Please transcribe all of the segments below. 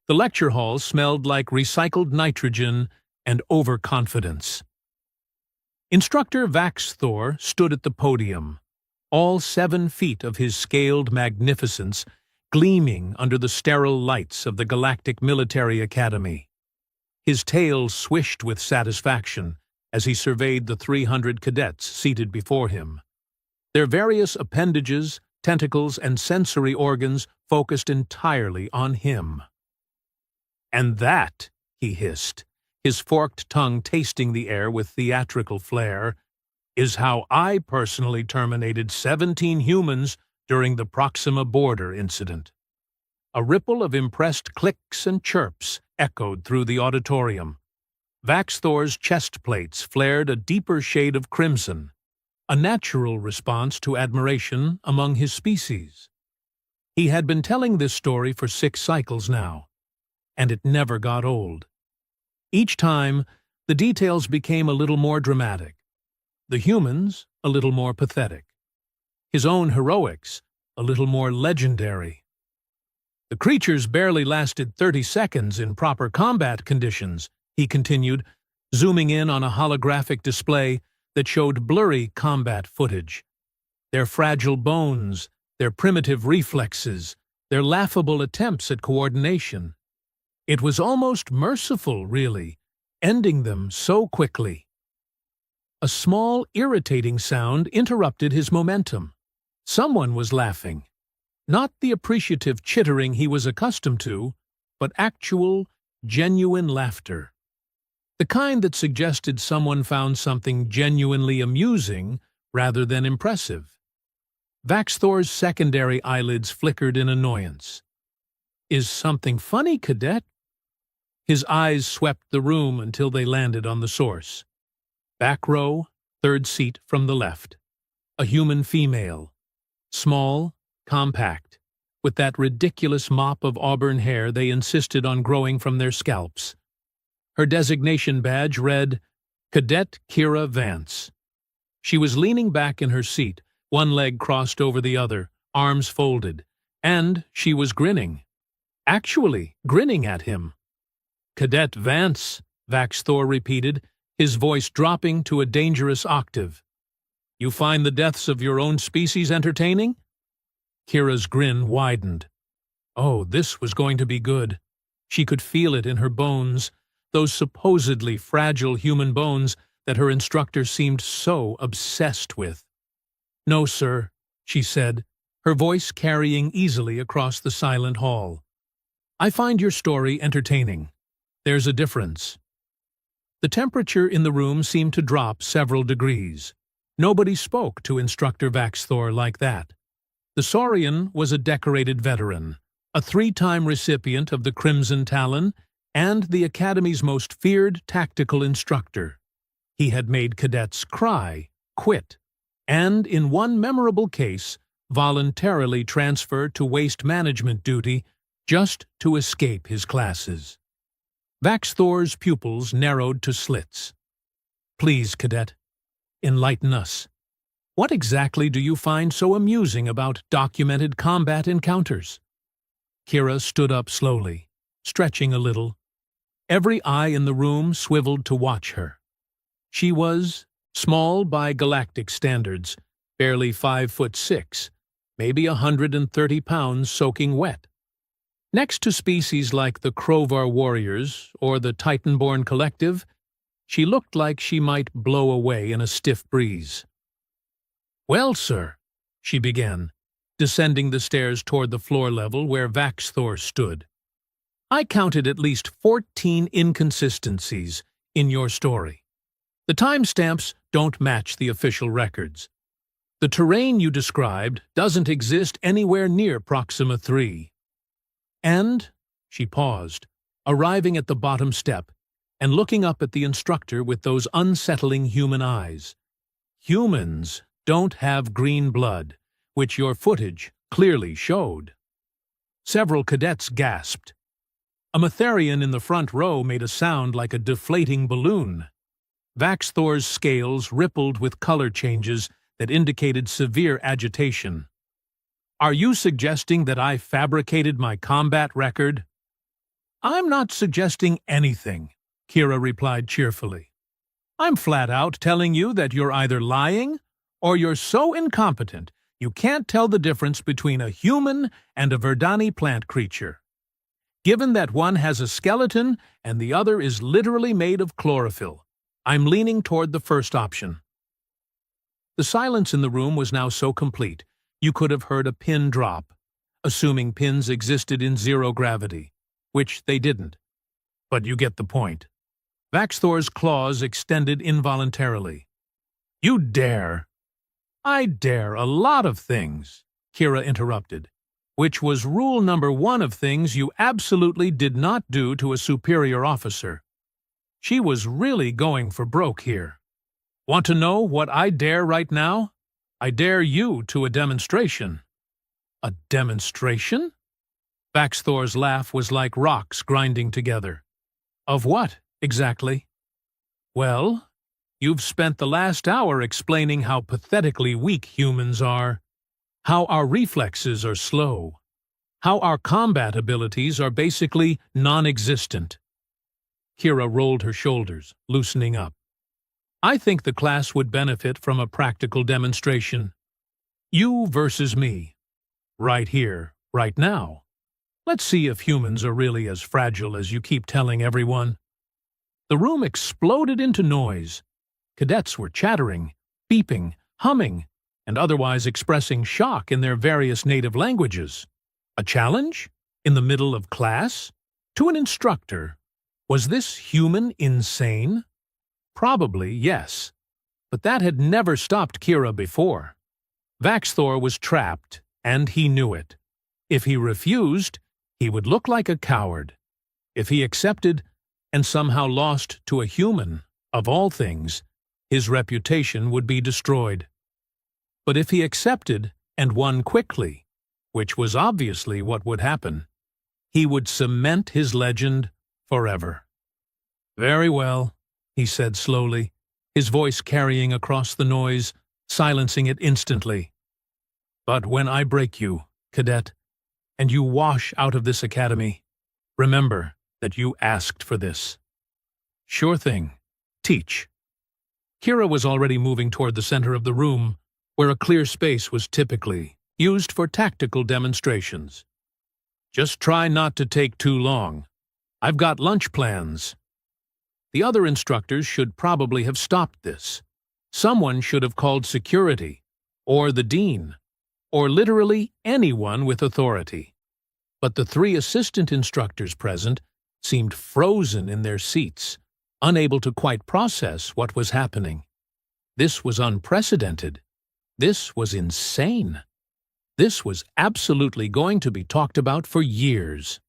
The lecture hall smelled like recycled nitrogen and overconfidence. Instructor Vaxthor stood at the podium, all 7 feet of his scaled magnificence gleaming under the sterile lights of the Galactic Military Academy. His tail swished with satisfaction as he surveyed the 300 cadets seated before him. Their various appendages, tentacles, and sensory organs focused entirely on him. "And that," he hissed, his forked tongue tasting the air with theatrical flair, "is how I personally terminated 17 humans during the Proxima border incident." A ripple of impressed clicks and chirps echoed through the auditorium. Vaxthor's chest plates flared a deeper shade of crimson, a natural response to admiration among his species. He had been telling this story for 6 cycles now, and it never got old. Each time, the details became a little more dramatic, the humans a little more pathetic, his own heroics a little more legendary. "The creatures barely lasted 30 seconds in proper combat conditions," he continued, zooming in on a holographic display that showed blurry combat footage. Their fragile bones, their primitive reflexes, their laughable attempts at coordination. It was almost merciful, really, ending them so quickly. A small, irritating sound interrupted his momentum. Someone was laughing. Not the appreciative chittering he was accustomed to, but actual, genuine laughter. The kind that suggested someone found something genuinely amusing rather than impressive. Vaxthor's secondary eyelids flickered in annoyance. "Is something funny, cadet?" His eyes swept the room until they landed on the source. Back row, 3rd seat from the left. A human female. Small, compact, with that ridiculous mop of auburn hair they insisted on growing from their scalps. Her designation badge read, Cadet Kira Vance. She was leaning back in her seat, one leg crossed over the other, arms folded, and she was grinning. Actually, grinning at him. "Cadet Vance," Vaxthor repeated, his voice dropping to a dangerous octave. "You find the deaths of your own species entertaining?" Kira's grin widened. Oh, this was going to be good. She could feel it in her bones, those supposedly fragile human bones that her instructor seemed so obsessed with. "No, sir," she said, her voice carrying easily across the silent hall. "I find your story entertaining. There's a difference." The temperature in the room seemed to drop several degrees. Nobody spoke to Instructor Vaxthor like that. The Saurian was a decorated veteran, a 3-time recipient of the Crimson Talon, and the Academy's most feared tactical instructor. He had made cadets cry, quit, and, in one memorable case, voluntarily transfer to waste management duty just to escape his classes. Vaxthor's pupils narrowed to slits. "Please, cadet, enlighten us. What exactly do you find so amusing about documented combat encounters?" Kira stood up slowly, stretching a little. Every eye in the room swiveled to watch her. She was small by galactic standards, barely 5'6", maybe 130 pounds soaking wet. Next to species like the Crovar Warriors or the Titanborn Collective, she looked like she might blow away in a stiff breeze. "Well, sir," she began, descending the stairs toward the floor level where Vaxthor stood. "I counted at least 14 inconsistencies in your story. The timestamps don't match the official records. The terrain you described doesn't exist anywhere near Proxima 3. And," she paused, arriving at the bottom step and looking up at the instructor with those unsettling human eyes, "humans don't have green blood, which your footage clearly showed." Several cadets gasped. A Matharian in the front row made a sound like a deflating balloon. Vaxthor's scales rippled with color changes that indicated severe agitation. "Are you suggesting that I fabricated my combat record?" I'm not suggesting anything, Kira replied cheerfully. I'm flat out telling you that you're either lying or you're so incompetent you can't tell the difference between a human and a Verdani plant creature. Given that one has a skeleton and the other is literally made of chlorophyll, I'm leaning toward the first option. The silence in the room was now so complete, you could have heard a pin drop, assuming pins existed in zero gravity, which they didn't. But you get the point. Vaxthor's claws extended involuntarily. You dare! I dare a lot of things, Kira interrupted, which was rule number 1 of things you absolutely did not do to a superior officer. She was really going for broke here. Want to know what I dare right now? I dare you to a demonstration. A demonstration? Vaxthor's laugh was like rocks grinding together. Of what, exactly? Well, you've spent the last hour explaining how pathetically weak humans are, how our reflexes are slow, how our combat abilities are basically non-existent. Kira rolled her shoulders, loosening up. I think the class would benefit from a practical demonstration. You versus me. Right here, right now. Let's see if humans are really as fragile as you keep telling everyone. The room exploded into noise. Cadets were chattering, beeping, humming, and otherwise expressing shock in their various native languages. A challenge? In the middle of class? To an instructor? Was this human insane? Probably, yes. But that had never stopped Kira before. Vaxthor was trapped, and he knew it. If he refused, he would look like a coward. If he accepted, and somehow lost to a human, of all things, his reputation would be destroyed. But if he accepted, and won quickly, which was obviously what would happen, he would cement his legend forever. Very well, he said slowly, his voice carrying across the noise, silencing it instantly. But when I break you, cadet, and you wash out of this academy, remember that you asked for this. Sure thing. Teach. Kira was already moving toward the center of the room, where a clear space was typically used for tactical demonstrations. Just try not to take too long. I've got lunch plans. The other instructors should probably have stopped this. Someone should have called security, or the dean, or literally anyone with authority. But the 3 assistant instructors present seemed frozen in their seats, unable to quite process what was happening. This was unprecedented. This was insane. This was absolutely going to be talked about for years.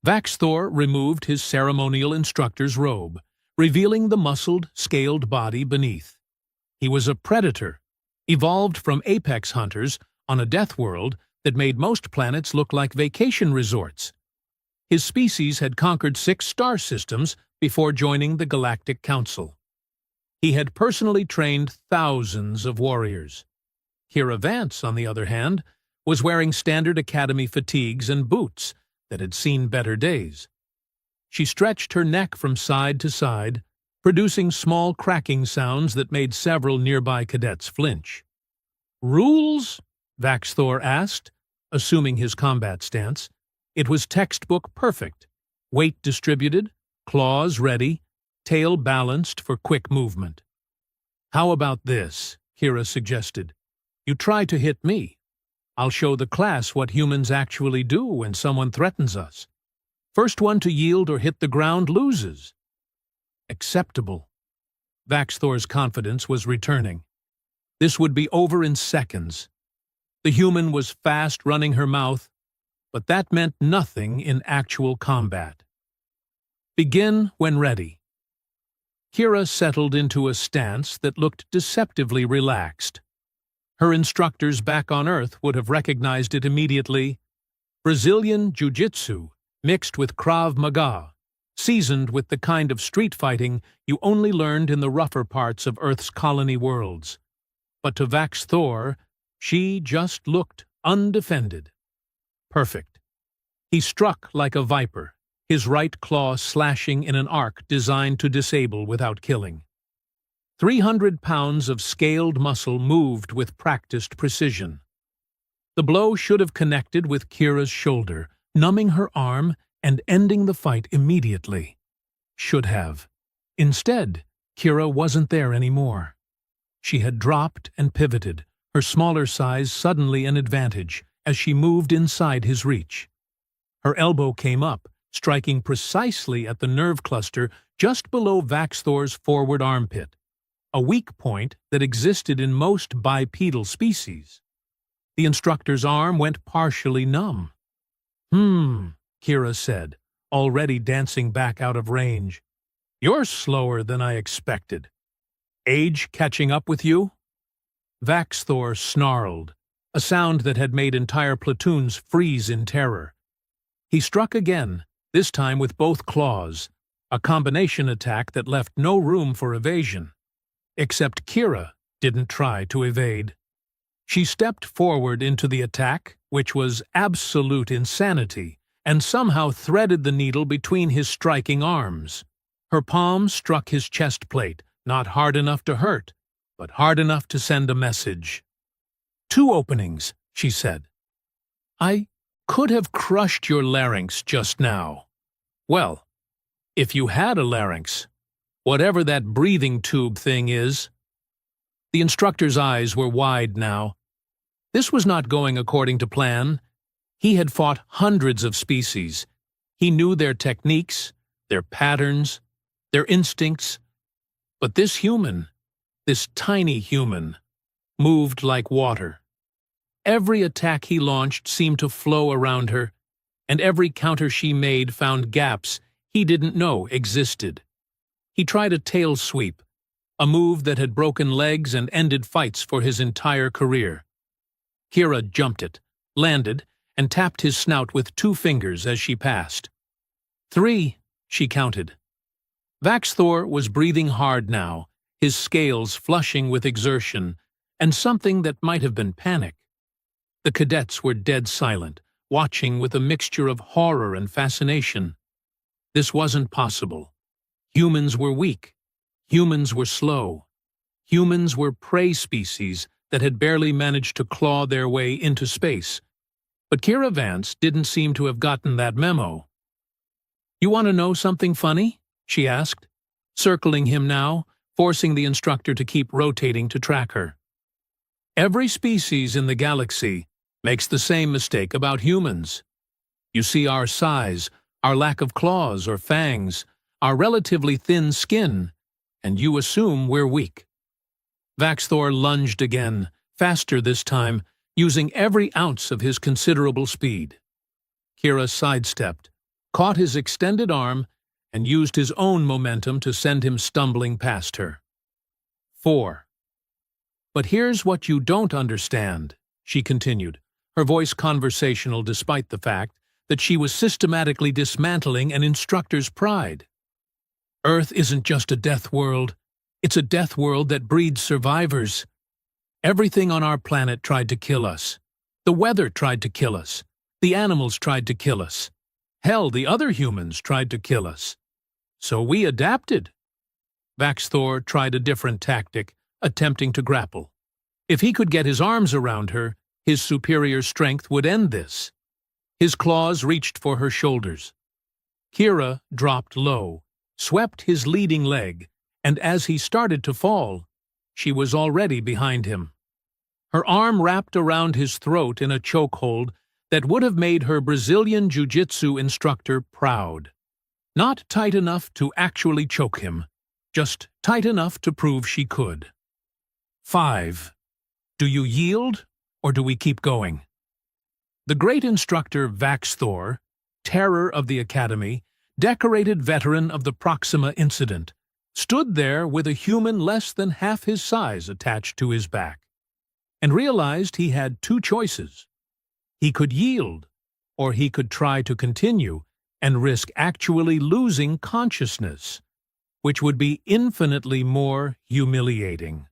Vaxthor removed his ceremonial instructor's robe, revealing the muscled, scaled body beneath. He was a predator, evolved from apex hunters on a Deathworld that made most planets look like vacation resorts. His species had conquered 6 star systems before joining the Galactic Council. He had personally trained thousands of warriors. Kira Vance, on the other hand, was wearing standard academy fatigues and boots that had seen better days. She stretched her neck from side to side, producing small cracking sounds that made several nearby cadets flinch. Rules? Vaxthor asked, assuming his combat stance. It was textbook perfect. Weight distributed, claws ready, tail balanced for quick movement. How about this? Kira suggested. You try to hit me. I'll show the class what humans actually do when someone threatens us. First one to yield or hit the ground loses. Acceptable. Vaxthor's confidence was returning. This would be over in seconds. The human was fast running her mouth, but that meant nothing in actual combat. Begin when ready. Kira settled into a stance that looked deceptively relaxed. Her instructors back on Earth would have recognized it immediately. Brazilian Jiu-Jitsu mixed with Krav Maga, seasoned with the kind of street fighting you only learned in the rougher parts of Earth's colony worlds. But to Vaxthor, she just looked undefended. Perfect. He struck like a viper, his right claw slashing in an arc designed to disable without killing. 300 pounds of scaled muscle moved with practiced precision. The blow should have connected with Kira's shoulder, numbing her arm and ending the fight immediately. Should have. Instead, Kira wasn't there anymore. She had dropped and pivoted, her smaller size suddenly an advantage as she moved inside his reach. Her elbow came up, striking precisely at the nerve cluster just below Vaxthor's forward armpit, a weak point that existed in most bipedal species. The instructor's arm went partially numb. Kira said, already dancing back out of range. You're slower than I expected. Age catching up with you? Vaxthor snarled, a sound that had made entire platoons freeze in terror. He struck again, this time with both claws, a combination attack that left no room for evasion. Except Kira didn't try to evade. She stepped forward into the attack, which was absolute insanity, and somehow threaded the needle between his striking arms. Her palm struck his chest plate, not hard enough to hurt, but hard enough to send a message. 2 openings, she said. I could have crushed your larynx just now. Well, if you had a larynx, whatever that breathing tube thing is. The instructor's eyes were wide now. This was not going according to plan. He had fought hundreds of species. He knew their techniques, their patterns, their instincts. But this human, this tiny human, moved like water. Every attack he launched seemed to flow around her, and every counter she made found gaps he didn't know existed. He tried a tail sweep, a move that had broken legs and ended fights for his entire career. Kira jumped it, landed, and tapped his snout with 2 fingers as she passed. 3, she counted. Vaxthor was breathing hard now, his scales flushing with exertion, and something that might have been panic. The cadets were dead silent, watching with a mixture of horror and fascination. This wasn't possible. Humans were weak. Humans were slow. Humans were prey species that had barely managed to claw their way into space. But Kira Vance didn't seem to have gotten that memo. You want to know something funny? She asked, circling him now, forcing the instructor to keep rotating to track her. Every species in the galaxy makes the same mistake about humans. You see our size, our lack of claws or fangs, our relatively thin skin, and you assume we're weak. Vaxthor lunged again, faster this time, using every ounce of his considerable speed. Kira sidestepped, caught his extended arm, and used his own momentum to send him stumbling past her. 4. But here's what you don't understand, she continued, her voice conversational despite the fact that she was systematically dismantling an instructor's pride. Earth isn't just a death world. It's a death world that breeds survivors. Everything on our planet tried to kill us. The weather tried to kill us. The animals tried to kill us. Hell, the other humans tried to kill us. So we adapted. Vaxthor tried a different tactic, attempting to grapple. If he could get his arms around her, his superior strength would end this. His claws reached for her shoulders. Kira dropped low, swept his leading leg, and as he started to fall, she was already behind him. Her arm wrapped around his throat in a chokehold that would have made her Brazilian jiu-jitsu instructor proud. Not tight enough to actually choke him, just tight enough to prove she could. 5. Do you yield, or do we keep going? The great instructor Vaxthor, terror of the Academy, decorated veteran of the Proxima incident, stood there with a human less than half his size attached to his back, and realized he had 2 choices. He could yield, or he could try to continue and risk actually losing consciousness, which would be infinitely more humiliating.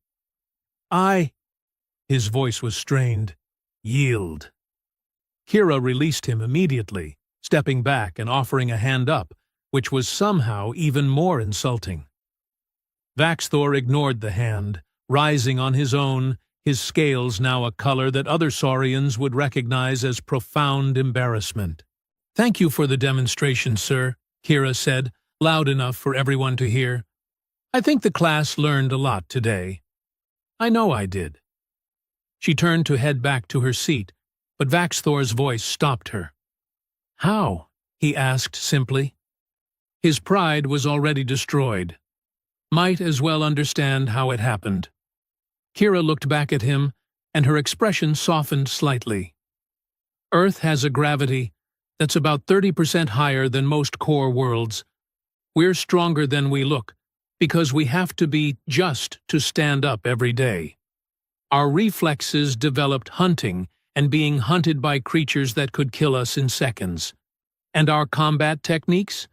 His voice was strained. Yield. Kira released him immediately, stepping back and offering a hand up, which was somehow even more insulting. Vaxthor ignored the hand, rising on his own, his scales now a color that other Saurians would recognize as profound embarrassment. "Thank you for the demonstration, sir," Kira said, loud enough for everyone to hear. "I think the class learned a lot today." "I know I did." She turned to head back to her seat, but Vaxthor's voice stopped her. "How?" he asked simply. His pride was already destroyed. Might as well understand how it happened. Kira looked back at him, and her expression softened slightly. "Earth has a gravity that's about 30% higher than most core worlds. We're stronger than we look, because we have to be just to stand up every day. Our reflexes developed hunting and being hunted by creatures that could kill us in seconds. And our combat techniques?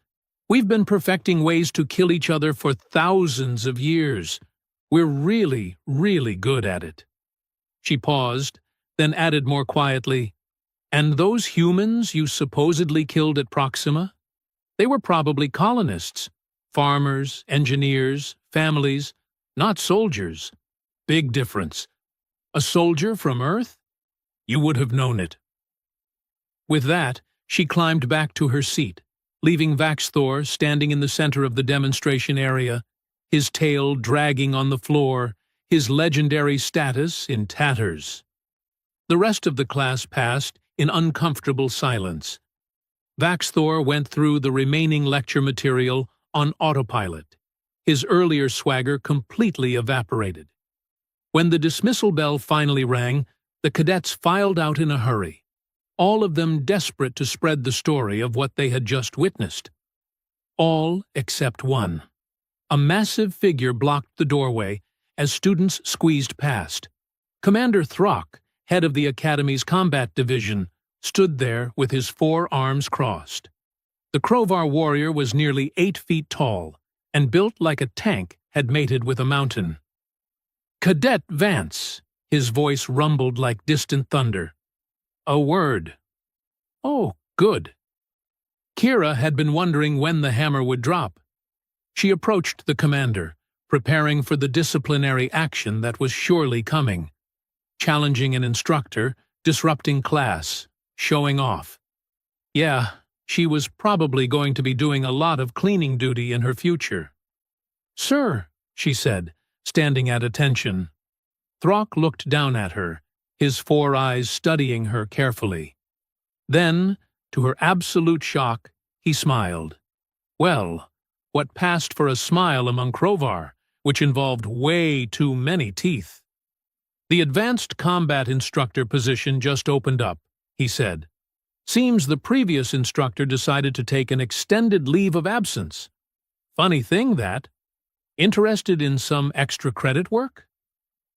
We've been perfecting ways to kill each other for thousands of years. We're really, really good at it." She paused, then added more quietly, "And those humans you supposedly killed at Proxima? They were probably colonists, farmers, engineers, families, not soldiers. Big difference. A soldier from Earth? You would have known it." With that, she climbed back to her seat, leaving Vaxthor standing in the center of the demonstration area, his tail dragging on the floor, his legendary status in tatters. The rest of the class passed in uncomfortable silence. Vaxthor went through the remaining lecture material on autopilot, his earlier swagger completely evaporated. When the dismissal bell finally rang, the cadets filed out in a hurry, all of them desperate to spread the story of what they had just witnessed. All except one. A massive figure blocked the doorway as students squeezed past. Commander Throck, head of the Academy's combat division, stood there with his 4 arms crossed. The Krovar warrior was nearly 8 feet tall, and built like a tank had mated with a mountain. "Cadet Vance," his voice rumbled like distant thunder. "A word." "Oh, good." Kira had been wondering when the hammer would drop. She approached the commander, preparing for the disciplinary action that was surely coming. Challenging an instructor, disrupting class, showing off. Yeah, she was probably going to be doing a lot of cleaning duty in her future. "Sir," she said, standing at attention. Throck looked down at her, his 4 eyes studying her carefully. Then, to her absolute shock, he smiled. Well, what passed for a smile among Krovar, which involved way too many teeth. "The advanced combat instructor position just opened up," he said. "Seems the previous instructor decided to take an extended leave of absence. Funny thing that. Interested in some extra credit work?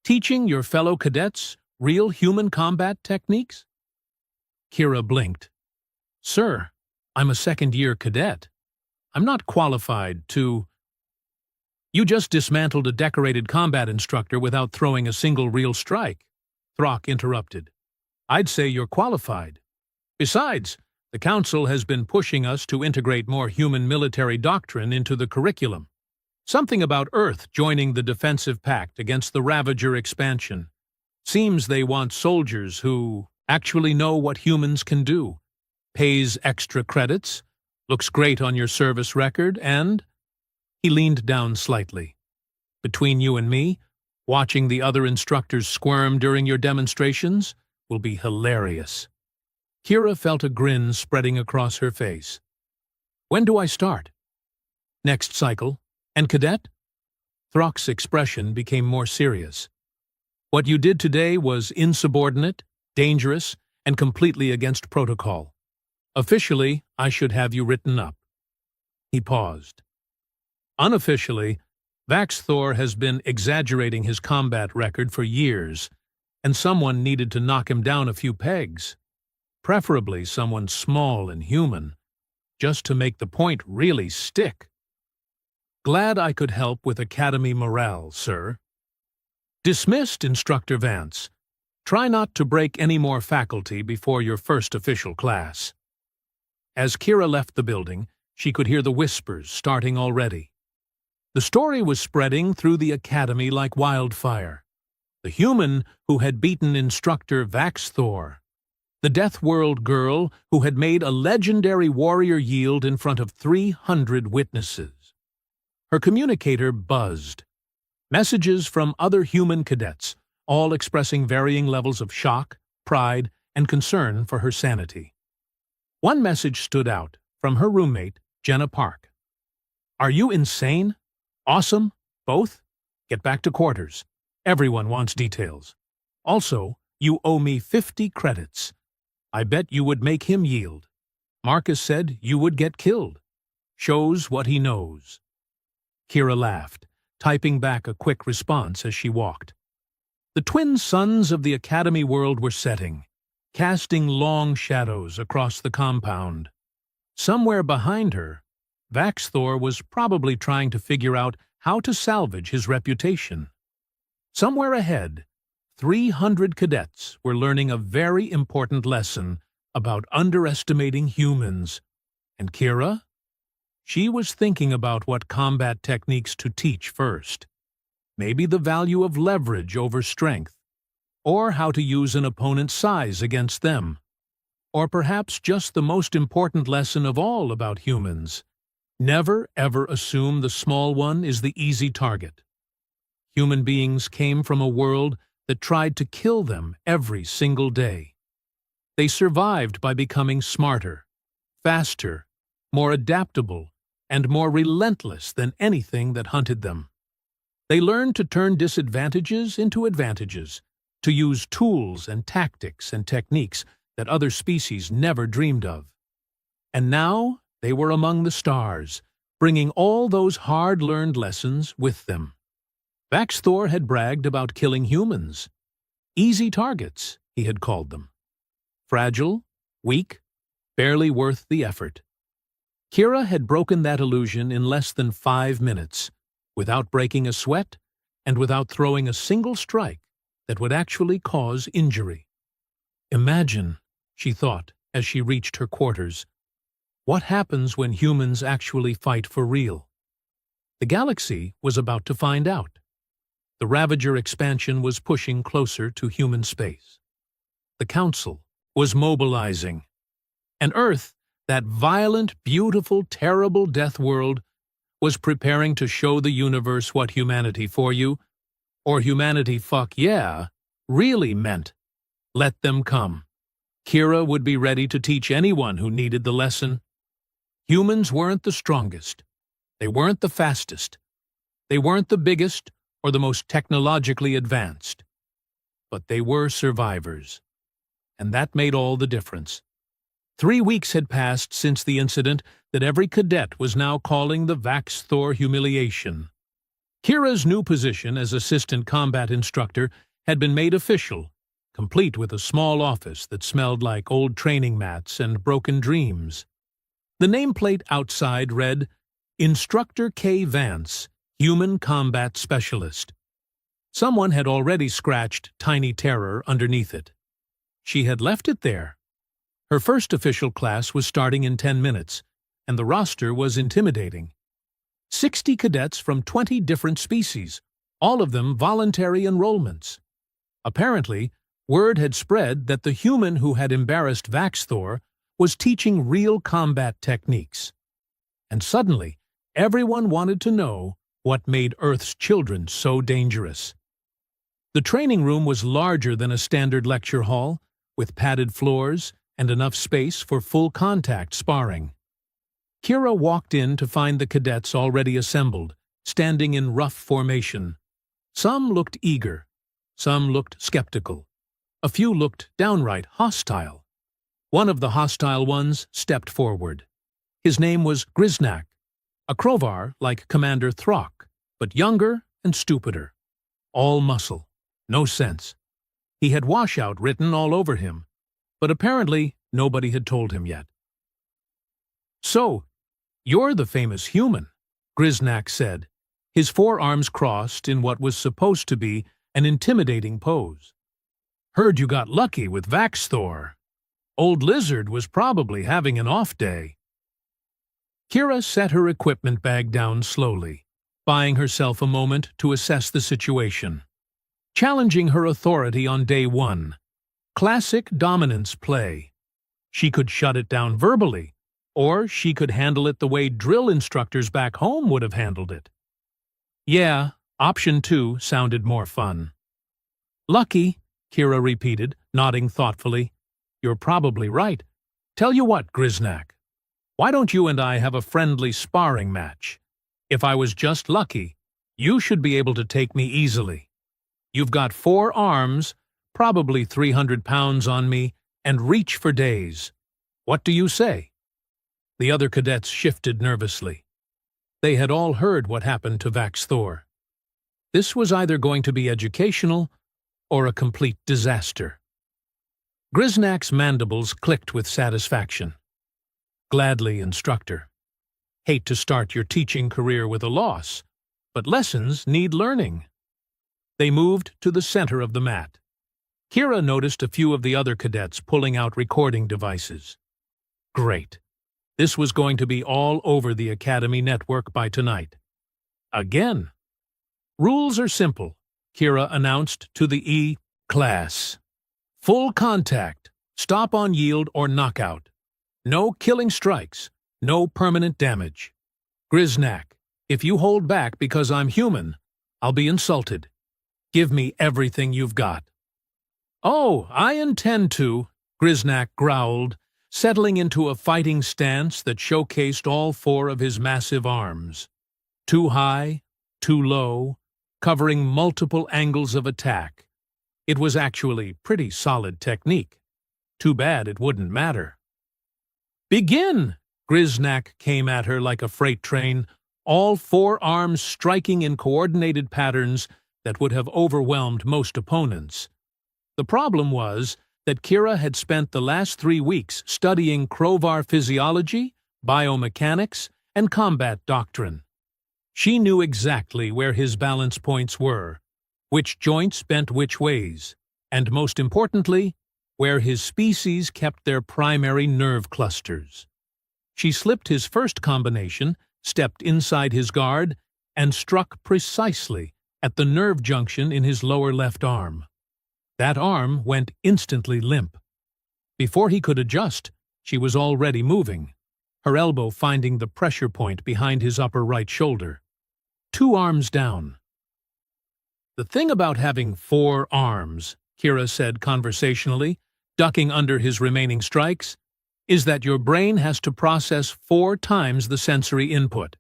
Teaching your fellow cadets real human combat techniques?" Kira blinked. "Sir, I'm a second-year cadet. I'm not qualified to—" "You just dismantled a decorated combat instructor without throwing a single real strike," Throck interrupted. "I'd say you're qualified. Besides, the Council has been pushing us to integrate more human military doctrine into the curriculum. Something about Earth joining the defensive pact against the Ravager expansion. Seems they want soldiers who actually know what humans can do. Pays extra credits, looks great on your service record, and—" He leaned down slightly. "Between you and me, watching the other instructors squirm during your demonstrations will be hilarious." Kira felt a grin spreading across her face. "When do I start?" "Next cycle. And cadet?" Throck's expression became more serious. "What you did today was insubordinate, dangerous, and completely against protocol. Officially, I should have you written up." He paused. "Unofficially, Vaxthor has been exaggerating his combat record for years, and someone needed to knock him down a few pegs. Preferably someone small and human, just to make the point really stick. Glad I could help with Academy morale, sir." "Dismissed, Instructor Vance. Try not to break any more faculty before your first official class." As Kira left the building, she could hear the whispers starting already. The story was spreading through the academy like wildfire. The human who had beaten Instructor Vaxthor. The Deathworld girl who had made a legendary warrior yield in front of 300 witnesses. Her communicator buzzed. Messages from other human cadets, all expressing varying levels of shock, pride, and concern for her sanity. One message stood out, from her roommate, Jenna Park. "Are you insane? Awesome? Both? Get back to quarters. Everyone wants details. Also, you owe me 50 credits. I bet you would make him yield. Marcus said you would get killed. Shows what he knows." Kira laughed, typing back a quick response as she walked. The twin suns of the academy world were setting, casting long shadows across the compound. Somewhere behind her, Vaxthor was probably trying to figure out how to salvage his reputation. Somewhere ahead, 300 cadets were learning a very important lesson about underestimating humans. And Kira? She was thinking about what combat techniques to teach first. Maybe the value of leverage over strength, or how to use an opponent's size against them. Or perhaps just the most important lesson of all about humans. Never ever assume the small one is the easy target. Human beings came from a world that tried to kill them every single day. They survived by becoming smarter, faster, more adaptable, and more relentless than anything that hunted them. They learned to turn disadvantages into advantages, to use tools and tactics and techniques that other species never dreamed of. And now they were among the stars, bringing all those hard-learned lessons with them. Vaxthor had bragged about killing humans. Easy targets, he had called them. Fragile, weak, barely worth the effort. Kira had broken that illusion in less than 5 minutes, without breaking a sweat and without throwing a single strike that would actually cause injury. Imagine, she thought as she reached her quarters, what happens when humans actually fight for real? The galaxy was about to find out. The Ravager expansion was pushing closer to human space. The Council was mobilizing. And Earth, that violent, beautiful, terrible death world, was preparing to show the universe what humanity for you, or humanity fuck yeah, really meant. Let them come. Kira would be ready to teach anyone who needed the lesson. Humans weren't the strongest. They weren't the fastest. They weren't the biggest or the most technologically advanced. But they were survivors. And that made all the difference. 3 weeks had passed since the incident that every cadet was now calling the Vaxthor humiliation. Kira's new position as assistant combat instructor had been made official, complete with a small office that smelled like old training mats and broken dreams. The nameplate outside read, Instructor K. Vance, Human Combat Specialist. Someone had already scratched Tiny Terror underneath it. She had left it there. Her first official class was starting in 10 minutes, and the roster was intimidating. 60 cadets from 20 different species, all of them voluntary enrollments. Apparently, word had spread that the human who had embarrassed Vaxthor was teaching real combat techniques. And suddenly, everyone wanted to know what made Earth's children so dangerous. The training room was larger than a standard lecture hall, with padded floors and enough space for full-contact sparring. Kira walked in to find the cadets already assembled, standing in rough formation. Some looked eager, some looked skeptical. A few looked downright hostile. One of the hostile ones stepped forward. His name was Grisnak, a Krovar like Commander Throck, but younger and stupider. All muscle, no sense. He had washout written all over him, but apparently nobody had told him yet. "So, you're the famous human," Grisnak said, his forearms crossed in what was supposed to be an intimidating pose. "Heard you got lucky with Vaxthor." Old Lizard was probably having an off day. Kira set her equipment bag down slowly, buying herself a moment to assess the situation. Challenging her authority on day one. Classic dominance play. She could shut it down verbally, or she could handle it the way drill instructors back home would have handled it. Yeah, option 2 sounded more fun. Lucky, Kira repeated, nodding thoughtfully. You're probably right. Tell you what, Grisnak. Why don't you and I have a friendly sparring match? If I was just lucky, you should be able to take me easily. You've got 4 arms, probably 300 pounds on me, and reach for days. What do you say? The other cadets shifted nervously. They had all heard what happened to Vax Thor. This was either going to be educational or a complete disaster. Grisnak's mandibles clicked with satisfaction. Gladly, Instructor. Hate to start your teaching career with a loss, but lessons need learning. They moved to the center of the mat. Kira noticed a few of the other cadets pulling out recording devices. Great. This was going to be all over the Academy network by tonight. Again. Rules are simple, Kira announced to the E-class. Full contact, stop on yield or knockout. No killing strikes, no permanent damage. Grisnak, if you hold back because I'm human, I'll be insulted. Give me everything you've got. Oh, I intend to, Grisnak growled, settling into a fighting stance that showcased all 4 of his massive arms. Too high, too low, covering multiple angles of attack. It was actually pretty solid technique. Too bad it wouldn't matter. Begin! Grisnak came at her like a freight train, all 4 arms striking in coordinated patterns that would have overwhelmed most opponents. The problem was that Kira had spent the last 3 weeks studying Krovar physiology, biomechanics, and combat doctrine. She knew exactly where his balance points were, which joints bent which ways, and most importantly, where his species kept their primary nerve clusters. She slipped his first combination, stepped inside his guard, and struck precisely at the nerve junction in his lower left arm. That arm went instantly limp. Before he could adjust, she was already moving, her elbow finding the pressure point behind his upper right shoulder. 2 arms down. The thing about having 4 arms, Kira said conversationally, ducking under his remaining strikes, is that your brain has to process 4 times the sensory input.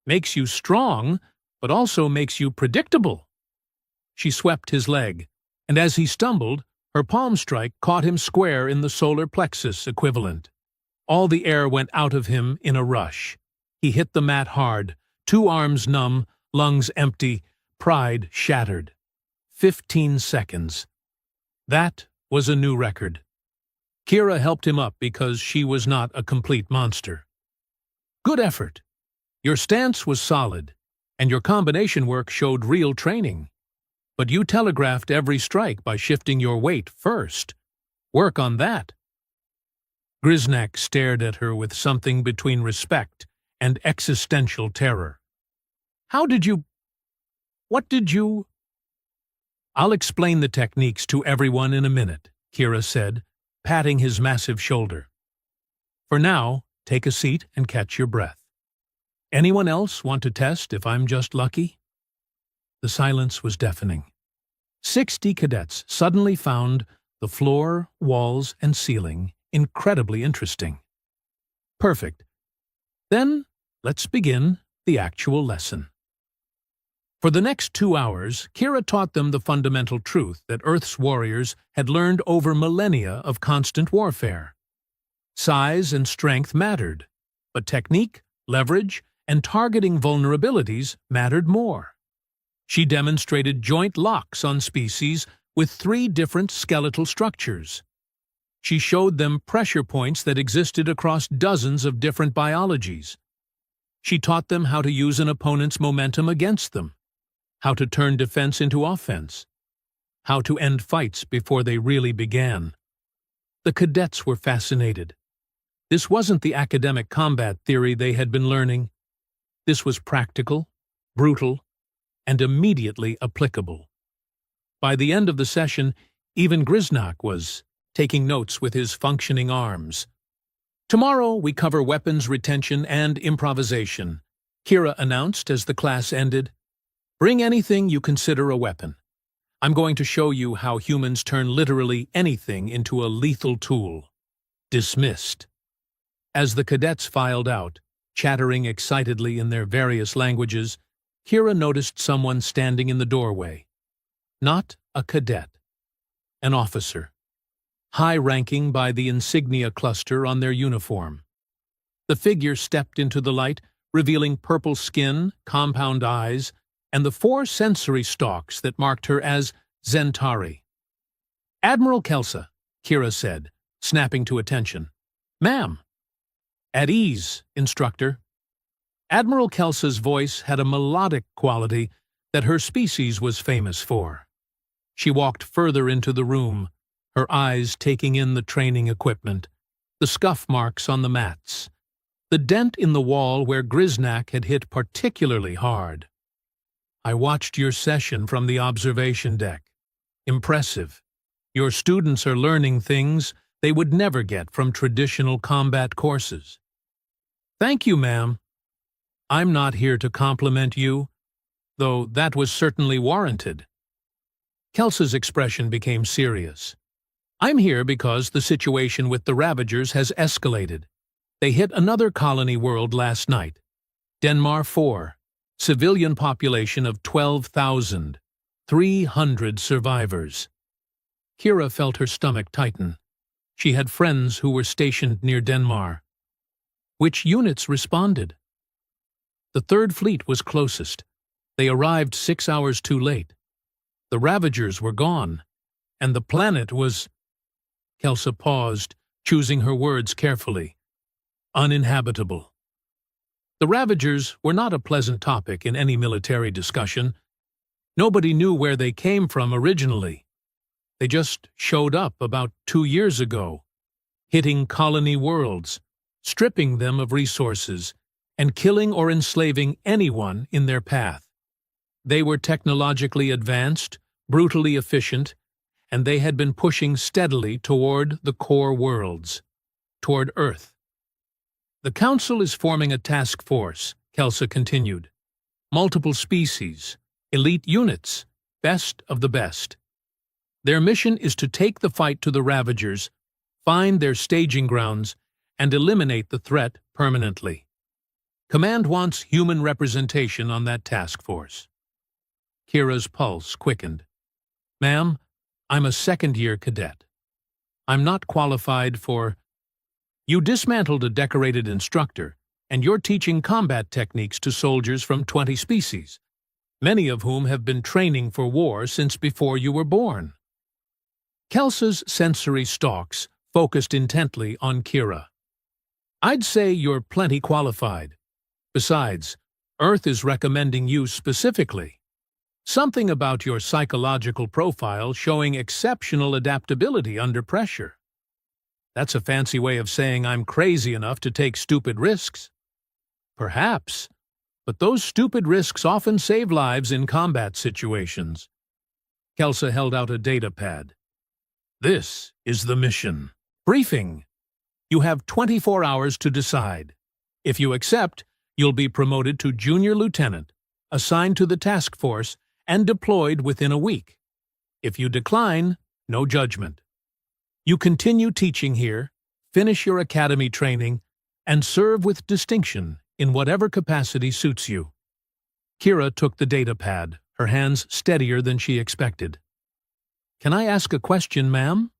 Makes you strong, but also makes you predictable. She swept his leg, and as he stumbled, her palm strike caught him square in the solar plexus equivalent. All the air went out of him in a rush. He hit the mat hard, 2 arms numb, lungs empty, pride shattered. 15 seconds. That was a new record. Kira helped him up because she was not a complete monster. Good effort. Your stance was solid, and your combination work showed real training. But you telegraphed every strike by shifting your weight first. Work on that. Grisnak stared at her with something between respect and existential terror. How did you... What did you... I'll explain the techniques to everyone in a minute, Kira said, patting his massive shoulder. For now, take a seat and catch your breath. Anyone else want to test if I'm just lucky? The silence was deafening. 60 cadets suddenly found the floor, walls, and ceiling incredibly interesting. Perfect. Then, let's begin the actual lesson. For the next 2 hours, Kira taught them the fundamental truth that Earth's warriors had learned over millennia of constant warfare. Size and strength mattered, but technique, leverage, and targeting vulnerabilities mattered more. She demonstrated joint locks on species with 3 different skeletal structures. She showed them pressure points that existed across dozens of different biologies. She taught them how to use an opponent's momentum against them, how to turn defense into offense, how to end fights before they really began. The cadets were fascinated. This wasn't the academic combat theory they had been learning. This was practical, brutal, and immediately applicable. By the end of the session, even Grisnak was taking notes with his functioning arms. "Tomorrow we cover weapons retention and improvisation," Kira announced as the class ended. "Bring anything you consider a weapon. I'm going to show you how humans turn literally anything into a lethal tool." Dismissed. As the cadets filed out, chattering excitedly in their various languages, Kira noticed someone standing in the doorway. Not a cadet. An officer. High-ranking by the insignia cluster on their uniform. The figure stepped into the light, revealing purple skin, compound eyes, and the 4 sensory stalks that marked her as Zentari. "Admiral Kelsa," Kira said, snapping to attention. "Ma'am." "At ease, Instructor." Admiral Kelsa's voice had a melodic quality that her species was famous for. She walked further into the room, her eyes taking in the training equipment, the scuff marks on the mats, the dent in the wall where Grisnak had hit particularly hard. "I watched your session from the observation deck. Impressive. Your students are learning things they would never get from traditional combat courses." "Thank you, ma'am. I'm not here to compliment you, though that was certainly warranted." Kelsa's expression became serious. "I'm here because the situation with the Ravagers has escalated. They hit another colony world last night. Denmark 4, civilian population of 12,000, 300 survivors." Kira felt her stomach tighten. She had friends who were stationed near Denmark. Which units responded? The 3rd Fleet was closest. They arrived 6 hours too late. The Ravagers were gone, and the planet was— Kelsa paused, choosing her words carefully. Uninhabitable. The Ravagers were not a pleasant topic in any military discussion. Nobody knew where they came from originally. They just showed up about 2 years ago, hitting colony worlds, stripping them of resources, and killing or enslaving anyone in their path. They were technologically advanced, brutally efficient, and they had been pushing steadily toward the core worlds, toward Earth. "The Council is forming a task force," Kelsa continued. "Multiple species, elite units, best of the best. Their mission is to take the fight to the Ravagers, find their staging grounds, and eliminate the threat permanently. Command wants human representation on that task force." Kira's pulse quickened. "Ma'am, I'm a second-year cadet. I'm not qualified for—" "You dismantled a decorated instructor, and you're teaching combat techniques to soldiers from 20 species, many of whom have been training for war since before you were born." Kelsa's sensory stalks focused intently on Kira. "I'd say you're plenty qualified. Besides, Earth is recommending you specifically. Something about your psychological profile showing exceptional adaptability under pressure. That's a fancy way of saying I'm crazy enough to take stupid risks." "Perhaps, but those stupid risks often save lives in combat situations." Kelsa held out a data pad. "This is the mission. Briefing. You have 24 hours to decide. If you accept, you'll be promoted to junior lieutenant, assigned to the task force, and deployed within a week. If you decline, no judgment. You continue teaching here, finish your academy training, and serve with distinction in whatever capacity suits you." Kira took the data pad, her hands steadier than she expected. "Can I ask a question, ma'am?"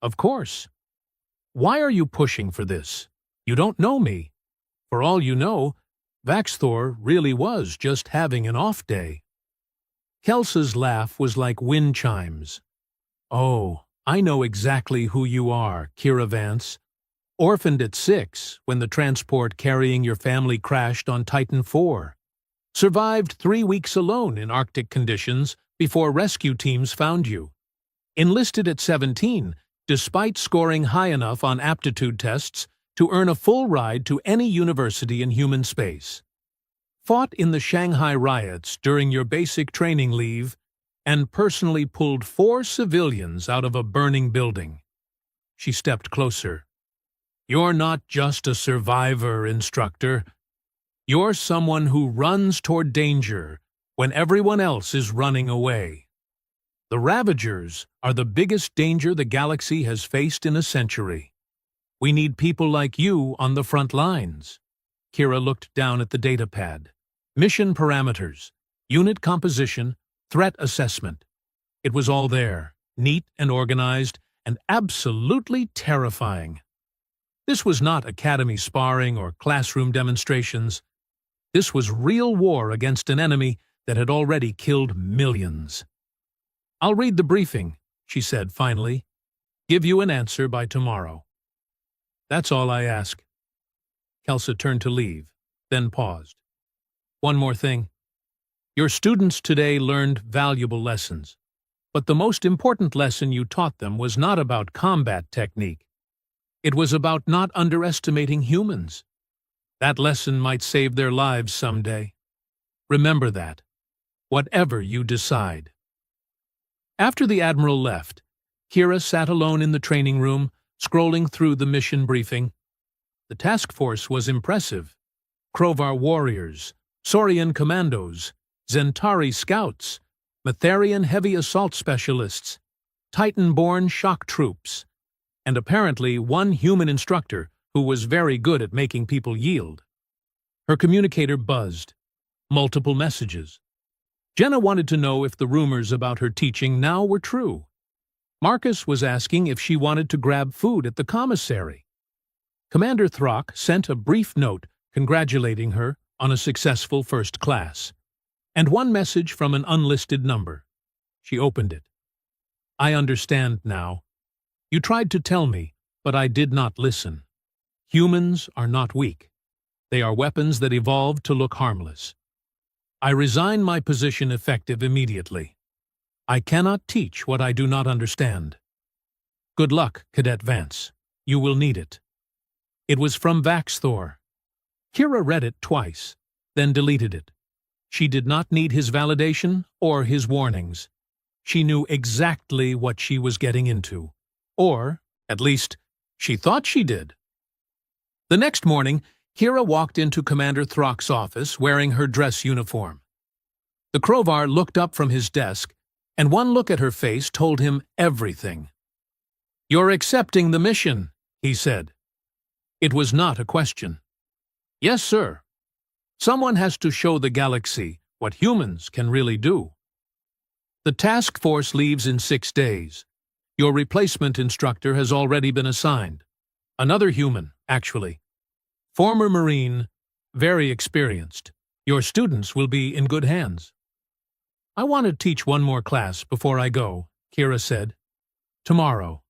"Of course. Why are you pushing for this? You don't know me. For all you know, Vaxthor really was just having an off day." Kelsa's laugh was like wind chimes. "Oh, I know exactly who you are, Kira Vance. Orphaned at 6 when the transport carrying your family crashed on Titan 4. Survived 3 weeks alone in Arctic conditions before rescue teams found you. Enlisted at 17 despite scoring high enough on aptitude tests to earn a full ride to any university in human space. Fought in the Shanghai riots during your basic training leave, and personally pulled 4 civilians out of a burning building. She stepped closer. You're not just a survivor, Instructor. You're someone who runs toward danger when everyone else is running away. The Ravagers are the biggest danger the galaxy has faced in a century. We need people like you on the front lines. Kira looked down at the datapad. Mission parameters, unit composition, threat assessment. It was all there, neat and organized, and absolutely terrifying. This was not academy sparring or classroom demonstrations. This was real war against an enemy that had already killed millions. I'll read the briefing, she said finally. Give you an answer by tomorrow. That's all I ask. Kelsa turned to leave, then paused. One more thing. Your students today learned valuable lessons, but the most important lesson you taught them was not about combat technique. It was about not underestimating humans. That lesson might save their lives someday. Remember that, whatever you decide. After the Admiral left, Kira sat alone in the training room, scrolling through the mission briefing. The task force was impressive. Krovar warriors, Saurian commandos, Zentari scouts, Matharian heavy assault specialists, Titan-born shock troops, and apparently one human instructor who was very good at making people yield. Her communicator buzzed. Multiple messages. Jenna wanted to know if the rumors about her teaching now were true. Marcus was asking if she wanted to grab food at the commissary. Commander Throck sent a brief note congratulating her on a successful first class, and one message from an unlisted number. She opened it. I understand now. You tried to tell me, but I did not listen. Humans are not weak. They are weapons that evolved to look harmless. I resign my position effective immediately. I cannot teach what I do not understand. Good luck, Cadet Vance. You will need it. It was from Vaxthor. Kira read it twice, then deleted it. She did not need his validation or his warnings. She knew exactly what she was getting into. Or, at least, she thought she did. The next morning, Kira walked into Commander Throck's office wearing her dress uniform. The Krovar looked up from his desk, and one look at her face told him everything. You're accepting the mission, he said. It was not a question. Yes, sir. Someone has to show the galaxy what humans can really do. The task force leaves in 6 days. Your replacement instructor has already been assigned. Another human, actually. Former Marine, very experienced. Your students will be in good hands. I want to teach one more class before I go, Kira said. Tomorrow.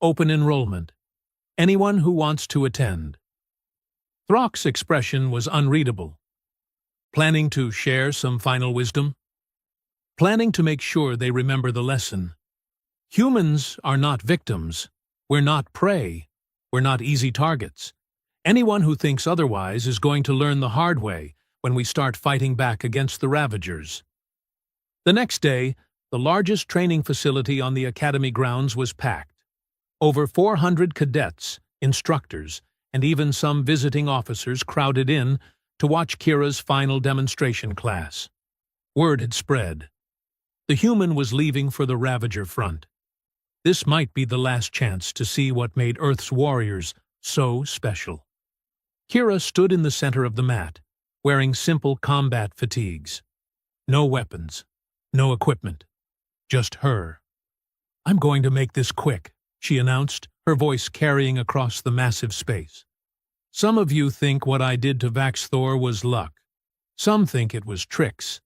Open enrollment. Anyone who wants to attend. Throck's expression was unreadable. Planning to share some final wisdom? Planning to make sure they remember the lesson. Humans are not victims. We're not prey. We're not easy targets. Anyone who thinks otherwise is going to learn the hard way when we start fighting back against the Ravagers. The next day, the largest training facility on the Academy grounds was packed. Over 400 cadets, instructors, and even some visiting officers crowded in to watch Kira's final demonstration class. Word had spread. The human was leaving for the Ravager front. This might be the last chance to see what made Earth's warriors so special. Kira stood in the center of the mat, wearing simple combat fatigues. No weapons, no equipment, just her. I'm going to make this quick, she announced, her voice carrying across the massive space. Some of you think what I did to Vaxthor was luck. Some think it was tricks.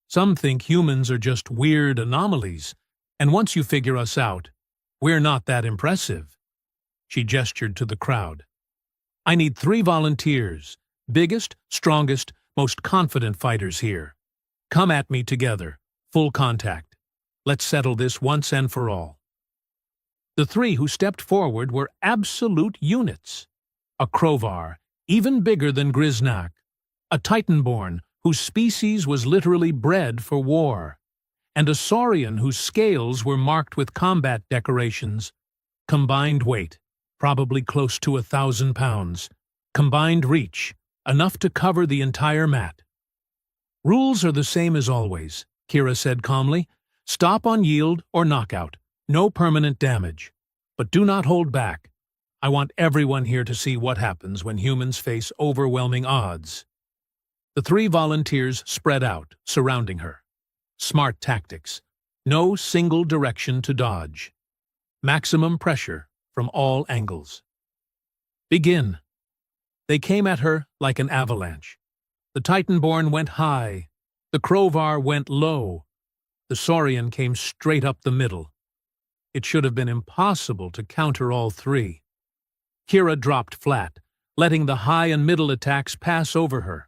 Some think humans are just weird anomalies, and once you figure us out, we're not that impressive. She gestured to the crowd. I need 3 volunteers, biggest, strongest, most confident fighters here. Come at me together, full contact. Let's settle this once and for all. The three who stepped forward were absolute units. A Crovar, even bigger than Grisnak, a Titanborn whose species was literally bred for war, and a Saurian whose scales were marked with combat decorations. Combined weight, probably close to 1,000 pounds. Combined reach, enough to cover the entire mat. Rules are the same as always, Kira said calmly. Stop on yield or knockout. No permanent damage. But do not hold back. I want everyone here to see what happens when humans face overwhelming odds. The three volunteers spread out, surrounding her. Smart tactics. No single direction to dodge. Maximum pressure from all angles. Begin. They came at her like an avalanche. The Titanborn went high. The Crovar went low. The Saurian came straight up the middle. It should have been impossible to counter all three. Kira dropped flat, letting the high and middle attacks pass over her.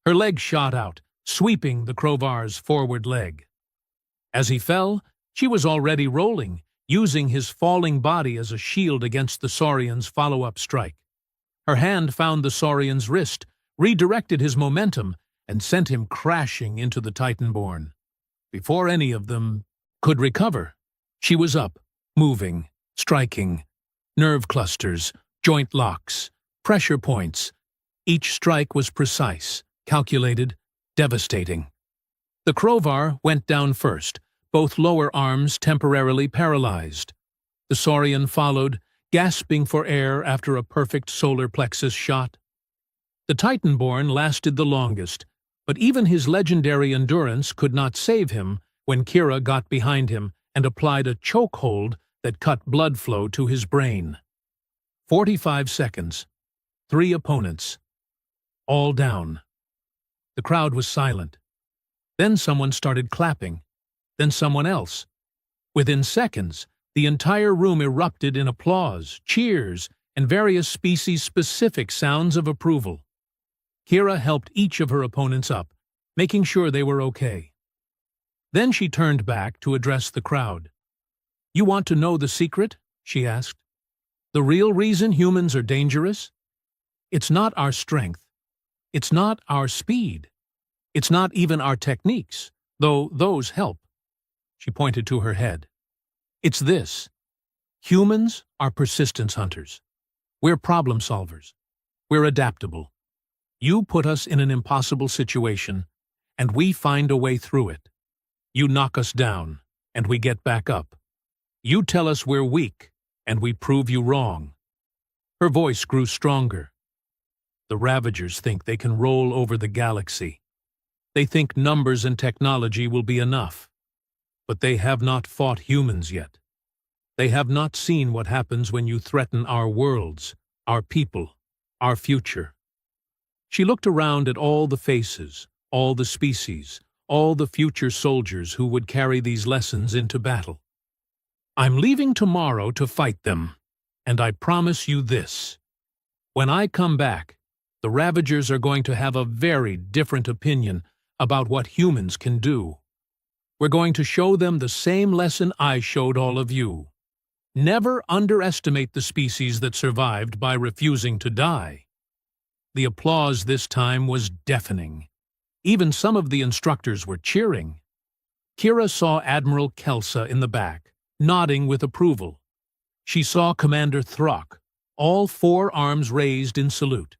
Her leg shot out, sweeping the Crovar's forward leg. As he fell, she was already rolling, using his falling body as a shield against the Saurian's follow-up strike. Her hand found the Saurian's wrist, redirected his momentum, and sent him crashing into the Titanborn. Before any of them could recover, she was up, moving, striking. Nerve clusters, joint locks, pressure points. Each strike was precise, calculated, devastating. The Crovar went down first, both lower arms temporarily paralyzed. The Saurian followed, gasping for air after a perfect solar plexus shot. The Titanborn lasted the longest, but even his legendary endurance could not save him when Kira got behind him and applied a chokehold that cut blood flow to his brain. 45 seconds. 3 opponents. All down. The crowd was silent. Then someone started clapping. Then someone else. Within seconds, the entire room erupted in applause, cheers, and various species-specific sounds of approval. Kira helped each of her opponents up, making sure they were okay. Then she turned back to address the crowd. "You want to know the secret?" she asked. "The real reason humans are dangerous? It's not our strength. It's not our speed. It's not even our techniques, though those help." She pointed to her head. "It's this. Humans are persistence hunters. We're problem solvers. We're adaptable. You put us in an impossible situation, and we find a way through it. You knock us down, and we get back up. You tell us we're weak, and we prove you wrong." Her voice grew stronger. "The Ravagers think they can roll over the galaxy. They think numbers and technology will be enough. But they have not fought humans yet. They have not seen what happens when you threaten our worlds, our people, our future." She looked around at all the faces, all the species, all the future soldiers who would carry these lessons into battle. "I'm leaving tomorrow to fight them, and I promise you this. When I come back, the Ravagers are going to have a very different opinion about what humans can do. We're going to show them the same lesson I showed all of you. Never underestimate the species that survived by refusing to die." The applause this time was deafening. Even some of the instructors were cheering. Kira saw Admiral Kelsa in the back, nodding with approval. She saw Commander Throck, all 4 arms raised in salute.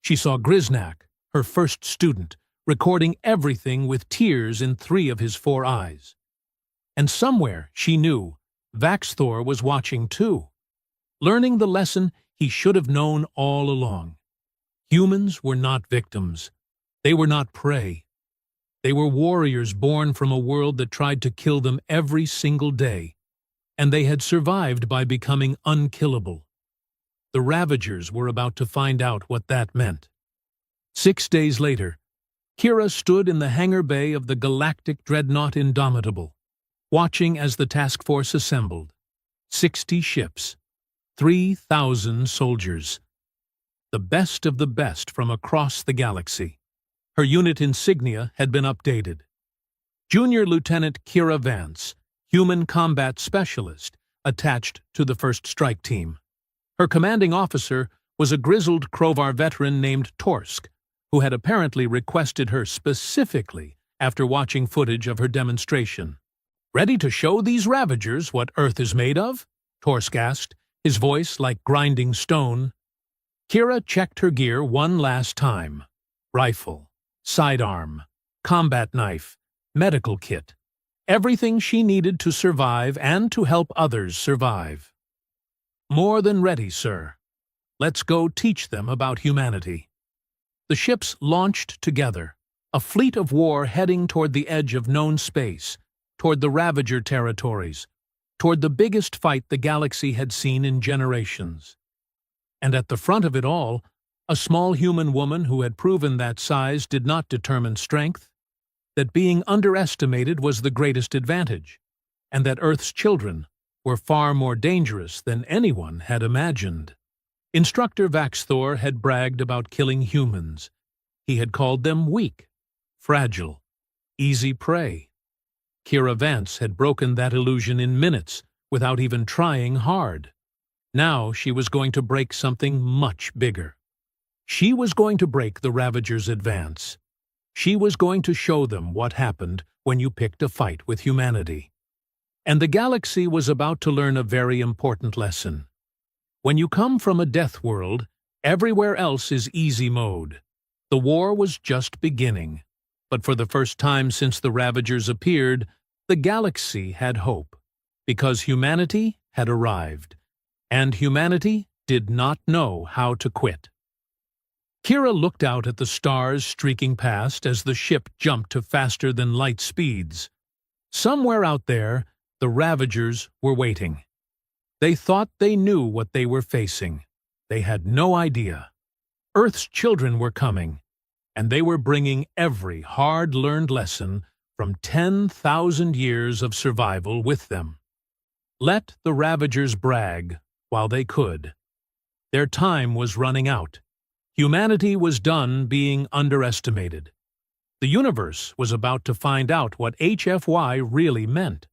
She saw Grisnak, her first student, recording everything with tears in 3 of his 4 eyes. And somewhere, she knew, Vaxthor was watching too, learning the lesson he should have known all along. Humans were not victims. They were not prey. They were warriors born from a world that tried to kill them every single day, and they had survived by becoming unkillable. The Ravagers were about to find out what that meant. 6 days later, Kira stood in the hangar bay of the galactic dreadnought Indomitable, watching as the task force assembled. 60 ships, 3,000 soldiers. The best of the best from across the galaxy. Her unit insignia had been updated. Junior Lieutenant Kira Vance, Human Combat Specialist, attached to the First Strike Team. Her commanding officer was a grizzled Krovar veteran named Torsk, who had apparently requested her specifically after watching footage of her demonstration. "Ready to show these Ravagers what Earth is made of?" Torsk asked, his voice like grinding stone. Kira checked her gear one last time. Rifle, sidearm, combat knife, medical kit. Everything she needed to survive and to help others survive. "More than ready, sir. Let's go teach them about humanity." The ships launched together, a fleet of war heading toward the edge of known space, toward the Ravager territories, toward the biggest fight the galaxy had seen in generations. And at the front of it all, a small human woman who had proven that size did not determine strength, that being underestimated was the greatest advantage, and that Earth's children were far more dangerous than anyone had imagined. Instructor Vaxthor had bragged about killing humans. He had called them weak, fragile, easy prey. Kira Vance had broken that illusion in minutes without even trying hard. Now she was going to break something much bigger. She was going to break the Ravagers' advance. She was going to show them what happened when you picked a fight with humanity. And the galaxy was about to learn a very important lesson. When you come from a death world, everywhere else is easy mode. The war was just beginning. But for the first time since the Ravagers appeared, the galaxy had hope, because humanity had arrived, and humanity did not know how to quit. Kira looked out at the stars streaking past as the ship jumped to faster-than-light speeds. Somewhere out there, the Ravagers were waiting. They thought they knew what they were facing. They had no idea. Earth's children were coming, and they were bringing every hard-learned lesson from 10,000 years of survival with them. Let the Ravagers brag while they could. Their time was running out. Humanity was done being underestimated. The universe was about to find out what HFY really meant.